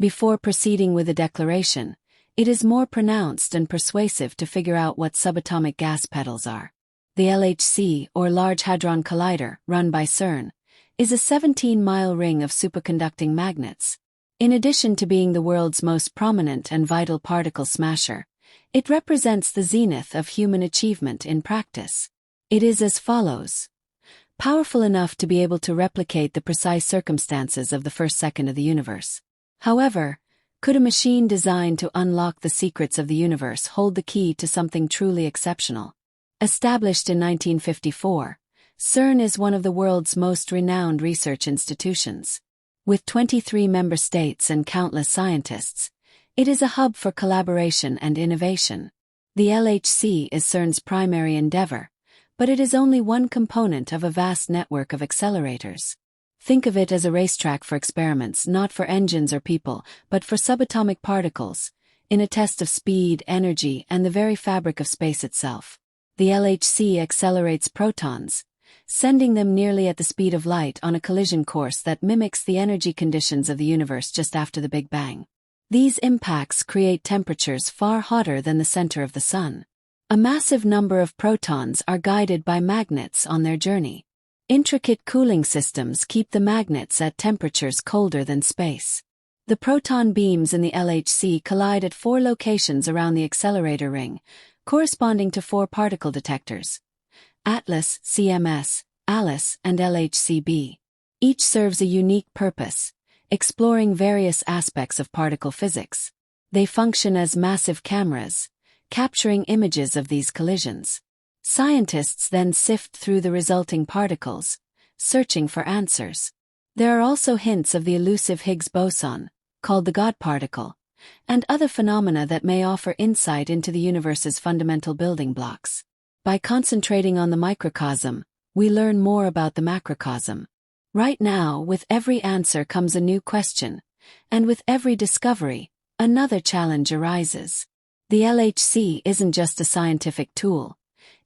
Before proceeding with a declaration, it is more pronounced and persuasive to figure out what subatomic gas petals are. The LHC, or Large Hadron Collider, run by CERN, is a 17-mile ring of superconducting magnets. In addition to being the world's most prominent and vital particle smasher, it represents the zenith of human achievement in practice. It is as follows. Powerful enough to be able to replicate the precise circumstances of the first second of the universe. However, could a machine designed to unlock the secrets of the universe hold the key to something truly exceptional? Established in 1954, CERN is one of the world's most renowned research institutions. With 23 member states and countless scientists, it is a hub for collaboration and innovation. The LHC is CERN's primary endeavor, but it is only one component of a vast network of accelerators. Think of it as a racetrack for experiments, not for engines or people, but for subatomic particles, in a test of speed, energy, and the very fabric of space itself. The LHC accelerates protons, sending them nearly at the speed of light on a collision course that mimics the energy conditions of the universe just after the Big Bang. These impacts create temperatures far hotter than the center of the sun. A massive number of protons are guided by magnets on their journey. Intricate cooling systems keep the magnets at temperatures colder than space. The proton beams in the LHC collide at 4 locations around the accelerator ring, corresponding to 4 particle detectors: Atlas, CMS, ALICE, and LHCb. Each serves a unique purpose, exploring various aspects of particle physics. They function as massive cameras, capturing images of these collisions. Scientists then sift through the resulting particles, searching for answers. There are also hints of the elusive Higgs boson, called the God particle, and other phenomena that may offer insight into the universe's fundamental building blocks. By concentrating on the microcosm, we learn more about the macrocosm. Right now, with every answer comes a new question, and with every discovery, another challenge arises. The LHC isn't just a scientific tool.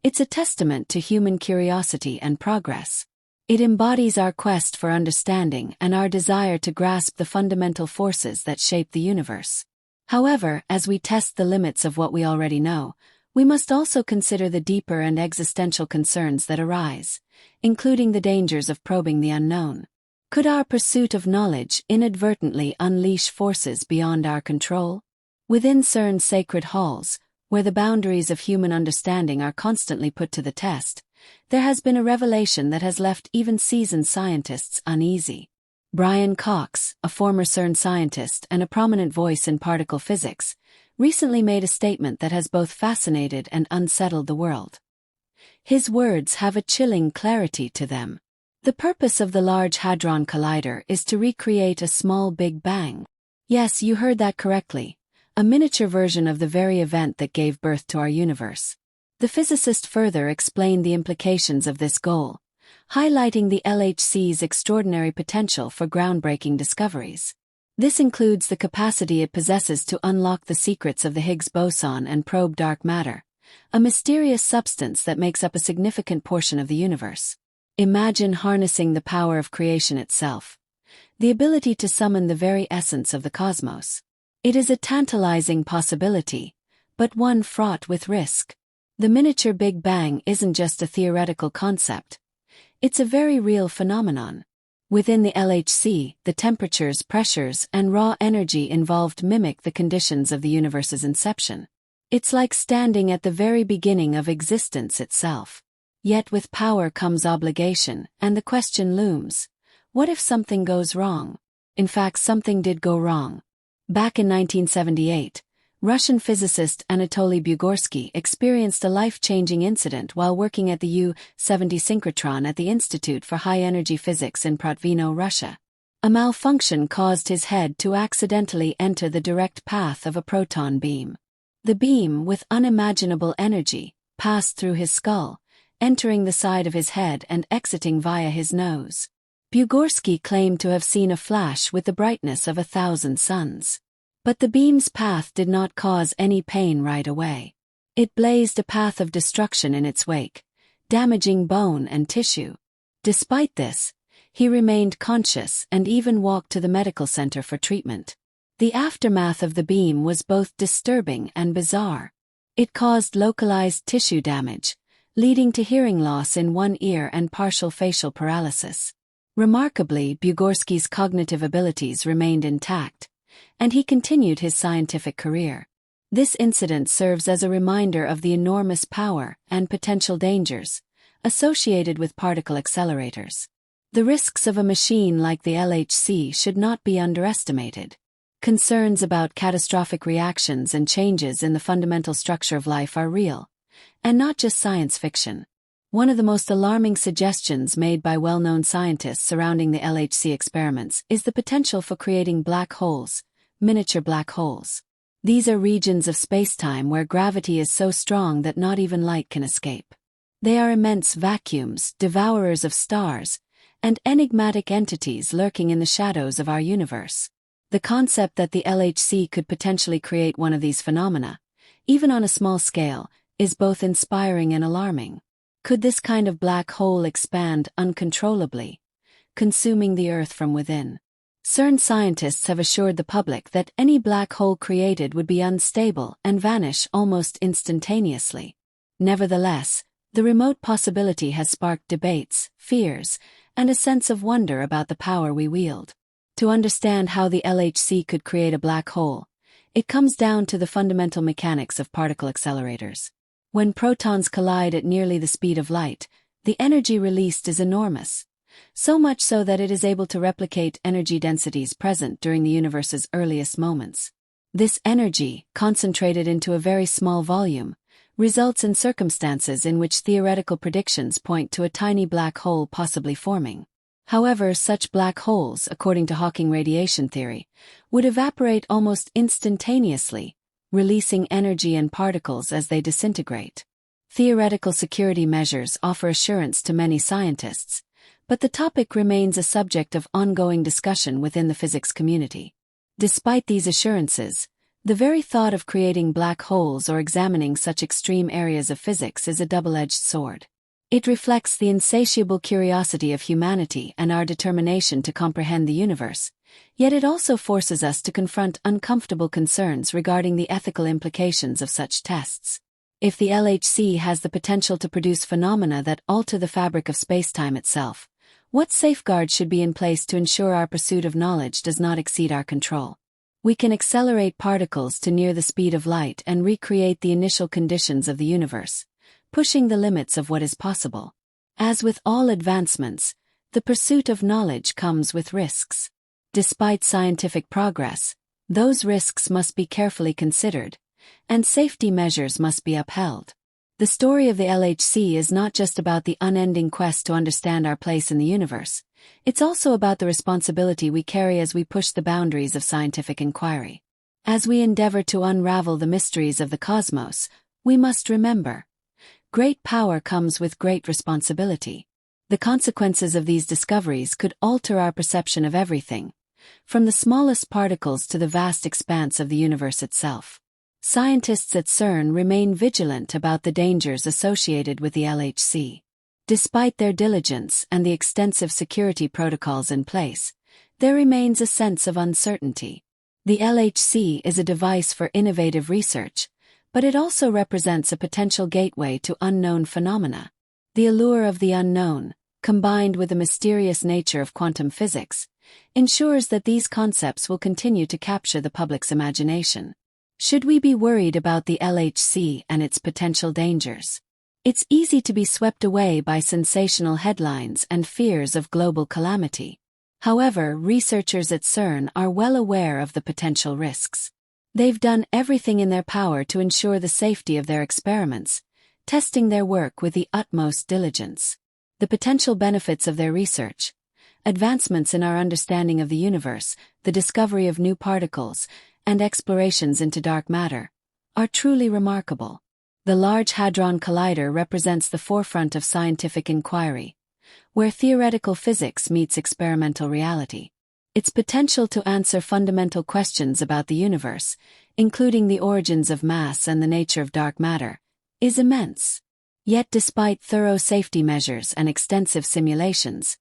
It's a testament to human curiosity and progress. It embodies our quest for understanding and our desire to grasp the fundamental forces that shape the universe. However, as we test the limits of what we already know, we must also consider the deeper and existential concerns that arise, including the dangers of probing the unknown. Could our pursuit of knowledge inadvertently unleash forces beyond our control? Within CERN's sacred halls, where the boundaries of human understanding are constantly put to the test, there has been a revelation that has left even seasoned scientists uneasy. Brian Cox, a former CERN scientist and a prominent voice in particle physics, recently made a statement that has both fascinated and unsettled the world. His words have a chilling clarity to them. The purpose of the Large Hadron Collider is to recreate a small Big Bang. Yes, you heard that correctly. A miniature version of the very event that gave birth to our universe. The physicist further explained the implications of this goal, highlighting the LHC's extraordinary potential for groundbreaking discoveries. This includes the capacity it possesses to unlock the secrets of the Higgs boson and probe dark matter, a mysterious substance that makes up a significant portion of the universe. Imagine harnessing the power of creation itself, the ability to summon the very essence of the cosmos. It is a tantalizing possibility, but one fraught with risk. The miniature Big Bang isn't just a theoretical concept. It's a very real phenomenon. Within the LHC, the temperatures, pressures, and raw energy involved mimic the conditions of the universe's inception. It's like standing at the very beginning of existence itself. Yet with power comes obligation, and the question looms, what if something goes wrong? In fact, something did go wrong. Back in 1978, Russian physicist Anatoly Bugorsky experienced a life-changing incident while working at the U-70 synchrotron at the Institute for High-Energy Physics in Protvino, Russia. A malfunction caused his head to accidentally enter the direct path of a proton beam. The beam, with unimaginable energy, passed through his skull, entering the side of his head and exiting via his nose. Bugorsky claimed to have seen a flash with the brightness of 1,000 suns. But the beam's path did not cause any pain right away. It blazed a path of destruction in its wake, damaging bone and tissue. Despite this, he remained conscious and even walked to the medical center for treatment. The aftermath of the beam was both disturbing and bizarre. It caused localized tissue damage, leading to hearing loss in one ear and partial facial paralysis. Remarkably, Bugorsky's cognitive abilities remained intact, and he continued his scientific career. This incident serves as a reminder of the enormous power and potential dangers associated with particle accelerators. The risks of a machine like the LHC should not be underestimated. Concerns about catastrophic reactions and changes in the fundamental structure of life are real, and not just science fiction. One of the most alarming suggestions made by well-known scientists surrounding the LHC experiments is the potential for creating black holes, miniature black holes. These are regions of spacetime where gravity is so strong that not even light can escape. They are immense vacuums, devourers of stars, and enigmatic entities lurking in the shadows of our universe. The concept that the LHC could potentially create one of these phenomena, even on a small scale, is both inspiring and alarming. Could this kind of black hole expand uncontrollably, consuming the Earth from within? CERN scientists have assured the public that any black hole created would be unstable and vanish almost instantaneously. Nevertheless, the remote possibility has sparked debates, fears, and a sense of wonder about the power we wield. To understand how the LHC could create a black hole, it comes down to the fundamental mechanics of particle accelerators. When protons collide at nearly the speed of light, the energy released is enormous. So much so that it is able to replicate energy densities present during the universe's earliest moments. This energy, concentrated into a very small volume, results in circumstances in which theoretical predictions point to a tiny black hole possibly forming. However, such black holes, according to Hawking radiation theory, would evaporate almost instantaneously, releasing energy and particles as they disintegrate. Theoretical security measures offer assurance to many scientists, but the topic remains a subject of ongoing discussion within the physics community. Despite these assurances, the very thought of creating black holes or examining such extreme areas of physics is a double-edged sword. It reflects the insatiable curiosity of humanity and our determination to comprehend the universe, yet it also forces us to confront uncomfortable concerns regarding the ethical implications of such tests. If the LHC has the potential to produce phenomena that alter the fabric of spacetime itself, what safeguards should be in place to ensure our pursuit of knowledge does not exceed our control? We can accelerate particles to near the speed of light and recreate the initial conditions of the universe, pushing the limits of what is possible. As with all advancements, the pursuit of knowledge comes with risks. Despite scientific progress, those risks must be carefully considered, and safety measures must be upheld. The story of the LHC is not just about the unending quest to understand our place in the universe, it's also about the responsibility we carry as we push the boundaries of scientific inquiry. As we endeavor to unravel the mysteries of the cosmos, we must remember, great power comes with great responsibility. The consequences of these discoveries could alter our perception of everything, from the smallest particles to the vast expanse of the universe itself. Scientists at CERN remain vigilant about the dangers associated with the LHC. Despite their diligence and the extensive security protocols in place, there remains a sense of uncertainty. The LHC is a device for innovative research, but it also represents a potential gateway to unknown phenomena. The allure of the unknown, combined with the mysterious nature of quantum physics, ensures that these concepts will continue to capture the public's imagination. Should we be worried about the LHC and its potential dangers? It's easy to be swept away by sensational headlines and fears of global calamity. However, researchers at CERN are well aware of the potential risks. They've done everything in their power to ensure the safety of their experiments, testing their work with the utmost diligence. The potential benefits of their research, advancements in our understanding of the universe, the discovery of new particles, and explorations into dark matter, are truly remarkable. The Large Hadron Collider represents the forefront of scientific inquiry, where theoretical physics meets experimental reality. Its potential to answer fundamental questions about the universe, including the origins of mass and the nature of dark matter, is immense. Yet despite thorough safety measures and extensive simulations,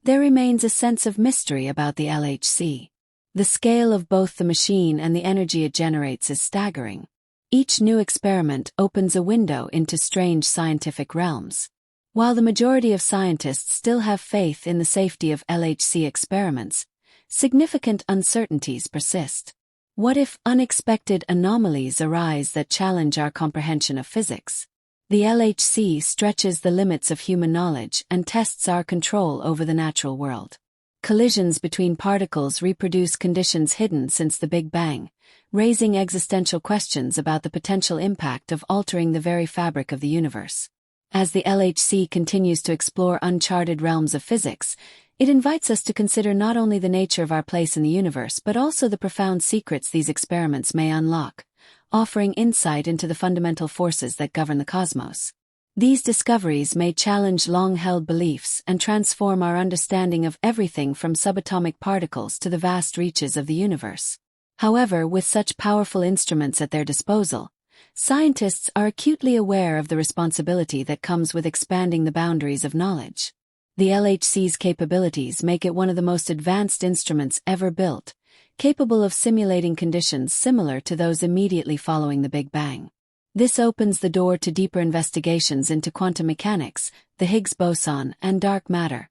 there remains a sense of mystery about the LHC. The scale of both the machine and the energy it generates is staggering. Each new experiment opens a window into strange scientific realms. While the majority of scientists still have faith in the safety of LHC experiments, significant uncertainties persist. What if unexpected anomalies arise that challenge our comprehension of physics? The LHC stretches the limits of human knowledge and tests our control over the natural world. Collisions between particles reproduce conditions hidden since the Big Bang, raising existential questions about the potential impact of altering the very fabric of the universe. As the LHC continues to explore uncharted realms of physics, it invites us to consider not only the nature of our place in the universe but also the profound secrets these experiments may unlock, offering insight into the fundamental forces that govern the cosmos. These discoveries may challenge long-held beliefs and transform our understanding of everything from subatomic particles to the vast reaches of the universe. However, with such powerful instruments at their disposal, scientists are acutely aware of the responsibility that comes with expanding the boundaries of knowledge. The LHC's capabilities make it one of the most advanced instruments ever built, capable of simulating conditions similar to those immediately following the Big Bang. This opens the door to deeper investigations into quantum mechanics, the Higgs boson, and dark matter,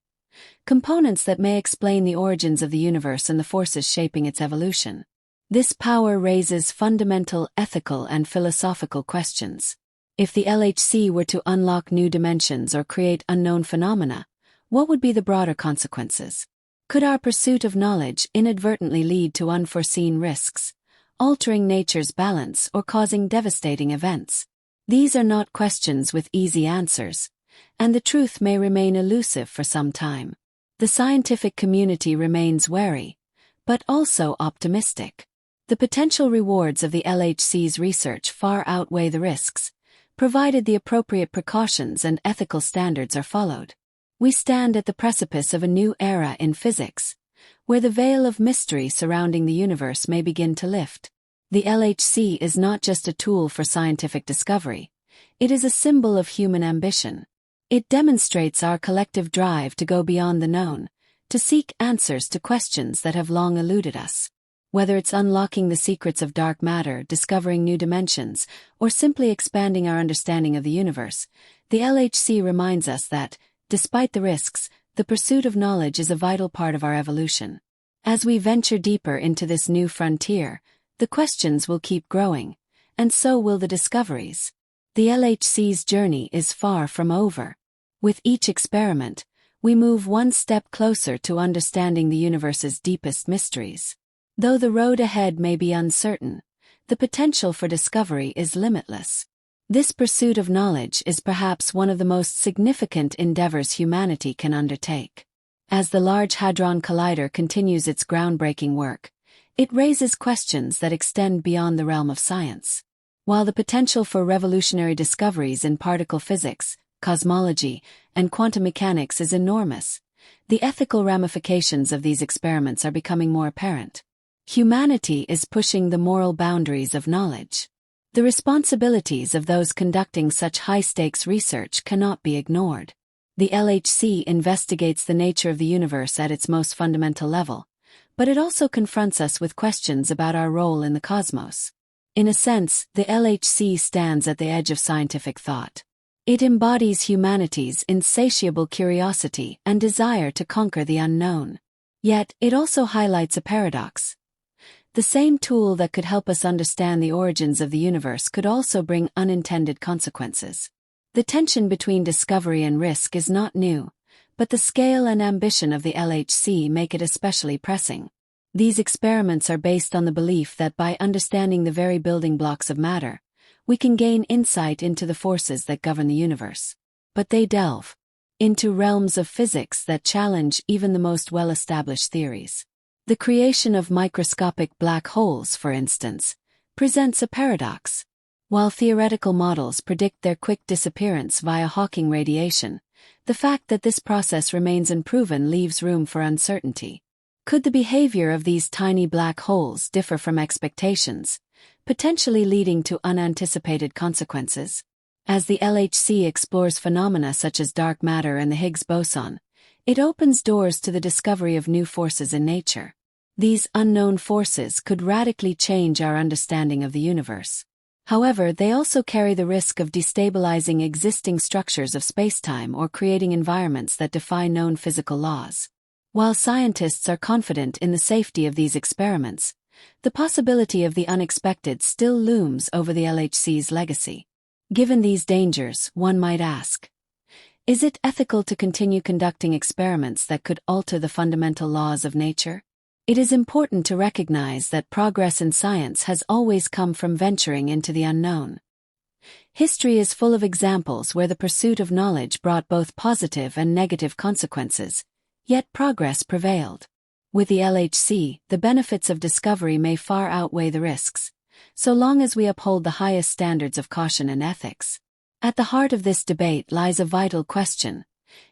components that may explain the origins of the universe and the forces shaping its evolution. This power raises fundamental ethical and philosophical questions. If the LHC were to unlock new dimensions or create unknown phenomena, what would be the broader consequences? Could our pursuit of knowledge inadvertently lead to unforeseen risks, altering nature's balance or causing devastating events? These are not questions with easy answers, and the truth may remain elusive for some time. The scientific community remains wary, but also optimistic. The potential rewards of the LHC's research far outweigh the risks, provided the appropriate precautions and ethical standards are followed. We stand at the precipice of a new era in physics, where the veil of mystery surrounding the universe may begin to lift. The LHC is not just a tool for scientific discovery, it is a symbol of human ambition. It demonstrates our collective drive to go beyond the known, to seek answers to questions that have long eluded us. Whether it's unlocking the secrets of dark matter, discovering new dimensions, or simply expanding our understanding of the universe, the LHC reminds us that, despite the risks, the pursuit of knowledge is a vital part of our evolution. As we venture deeper into this new frontier, the questions will keep growing, and so will the discoveries. The LHC's journey is far from over. With each experiment, we move one step closer to understanding the universe's deepest mysteries. Though the road ahead may be uncertain, the potential for discovery is limitless. This pursuit of knowledge is perhaps one of the most significant endeavors humanity can undertake. As the Large Hadron Collider continues its groundbreaking work, it raises questions that extend beyond the realm of science. While the potential for revolutionary discoveries in particle physics, cosmology, and quantum mechanics is enormous, the ethical ramifications of these experiments are becoming more apparent. Humanity is pushing the moral boundaries of knowledge. The responsibilities of those conducting such high-stakes research cannot be ignored. The LHC investigates the nature of the universe at its most fundamental level, but it also confronts us with questions about our role in the cosmos. In a sense, the LHC stands at the edge of scientific thought. It embodies humanity's insatiable curiosity and desire to conquer the unknown. Yet, it also highlights a paradox. The same tool that could help us understand the origins of the universe could also bring unintended consequences. The tension between discovery and risk is not new, but the scale and ambition of the LHC make it especially pressing. These experiments are based on the belief that by understanding the very building blocks of matter, we can gain insight into the forces that govern the universe. But they delve into realms of physics that challenge even the most well-established theories. The creation of microscopic black holes, for instance, presents a paradox. While theoretical models predict their quick disappearance via Hawking radiation, the fact that this process remains unproven leaves room for uncertainty. Could the behavior of these tiny black holes differ from expectations, potentially leading to unanticipated consequences? As the LHC explores phenomena such as dark matter and the Higgs boson, it opens doors to the discovery of new forces in nature. These unknown forces could radically change our understanding of the universe. However, they also carry the risk of destabilizing existing structures of spacetime or creating environments that defy known physical laws. While scientists are confident in the safety of these experiments, the possibility of the unexpected still looms over the LHC's legacy. Given these dangers, one might ask, is it ethical to continue conducting experiments that could alter the fundamental laws of nature? It is important to recognize that progress in science has always come from venturing into the unknown. History is full of examples where the pursuit of knowledge brought both positive and negative consequences, yet progress prevailed. With the LHC, the benefits of discovery may far outweigh the risks, so long as we uphold the highest standards of caution and ethics. At the heart of this debate lies a vital question: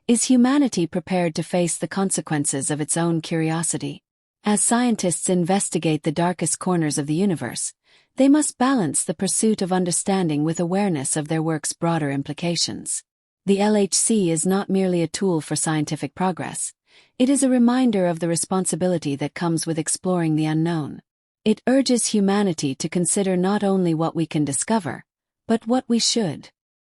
is humanity prepared to face the consequences of its own curiosity? As scientists investigate the darkest corners of the universe, they must balance the pursuit of understanding with awareness of their work's broader implications. The LHC is not merely a tool for scientific progress. It is a reminder of the responsibility that comes with exploring the unknown. It urges humanity to consider not only what we can discover, but what we should.